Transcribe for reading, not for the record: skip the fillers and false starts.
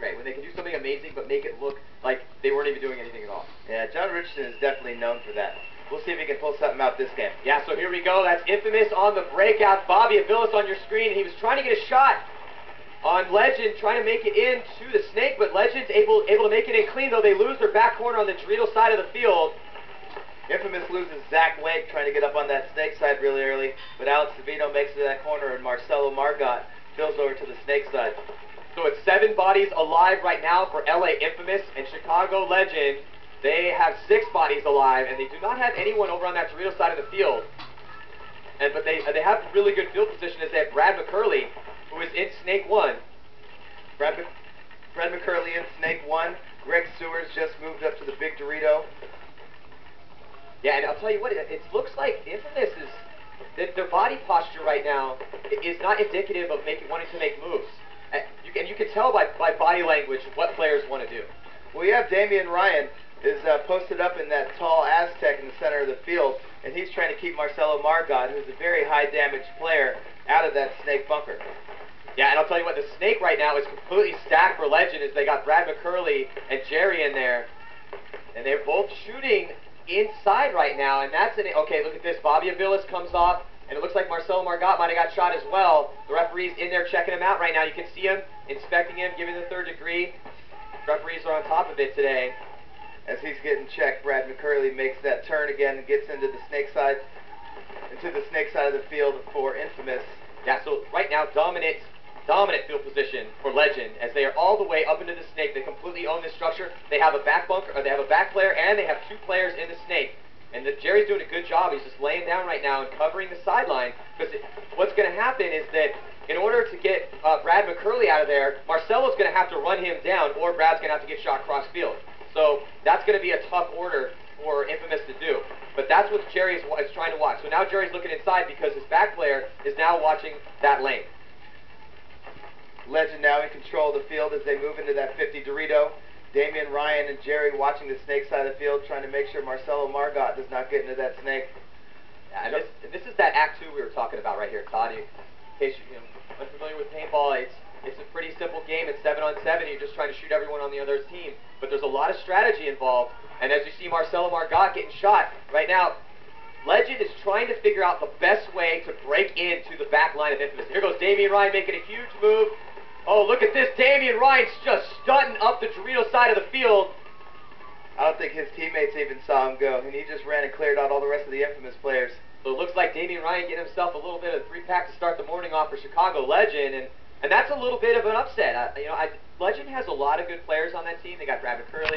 great. When they can do something amazing but make it look like they weren't even doing anything at all. Yeah, John Richardson is definitely known for that. We'll see if he can pull something out this game. Yeah, so here we go. That's Infamous on the breakout. Bobby Aviles on your screen. He was trying to get a shot on Legend, trying to make it into the Snake, but Legend's able to make it in clean, though they lose their back corner on the Dorito side of the field. Infamous loses Zach Wake trying to get up on that Snake side really early, but Alex DeVito makes it to that corner, and Marcelo Margot fills over to the Snake side. So it's 7 bodies alive right now for LA Infamous, and Chicago Legend, they have 6 bodies alive, and they do not have anyone over on that Dorito side of the field. But they have really good field position as they have Brad McCurley, who is in Snake 1. Brad McCurley in Snake 1. Greg Sewers just moved up to the Big Dorito. Yeah, and I'll tell you what, it looks like Infamous is, their body posture right now is not indicative of wanting to make moves. And you can tell by body language what players want to do. Well, you have Damian Ryan is posted up in that tall Aztec in the center of the field, and he's trying to keep Marcelo Margot, who's a very high damage player, out of that Snake bunker. Yeah, and I'll tell you what, the Snake right now is completely stacked for Legend as they got Brad McCurley and Jerry in there, and they're both shooting inside right now, and that's okay, look at this. Bobby Aviles comes off, and it looks like Marcelo Margot might have got shot as well. The referee's in there checking him out right now. You can see him, inspecting him, giving the 3rd degree. Referees are on top of it today. As he's getting checked, Brad McCurley makes that turn again and gets into the Snake side of the field for Infamous. Yeah, so right now, dominant field position for Legend as they are all the way up into the Snake. They completely own this structure. They have a back bunker, or they have a back player, and they have 2 players in the Snake. And Jerry's doing a good job. He's just laying down right now and covering the sideline. Because what's going to happen is that in order to get Brad McCurley out of there, Marcelo's going to have to run him down, or Brad's going to have to get shot cross field. So that's going to be a tough order for Infamous to do. But that's what Jerry is trying to watch. So now Jerry's looking inside because his back player is now watching that lane. Legend now in control of the field as they move into that 50 Dorito. Damian Ryan and Jerry watching the Snake side of the field, trying to make sure Marcelo Margot does not get into that Snake. Yeah, and this is that Act 2 we were talking about right here, Todd. In case you're unfamiliar with paintball, it's a pretty simple game. It's 7 on 7. You're just trying to shoot everyone on the other team. But there's a lot of strategy involved. And as you see Marcelo Margot getting shot right now, Legend is trying to figure out the best way to break into the back line of Infamous. Here goes Damian Ryan making a huge move. Oh, look at this. Damian Ryan's just stunting up the Dorito side of the field. I don't think his teammates even saw him go, and he just ran and cleared out all the rest of the Infamous players. So it looks like Damian Ryan getting himself a little bit of 3-pack to start the morning off for Chicago Legend, and that's a little bit of an upset. Legend has a lot of good players on that team. They got Brad McCurley.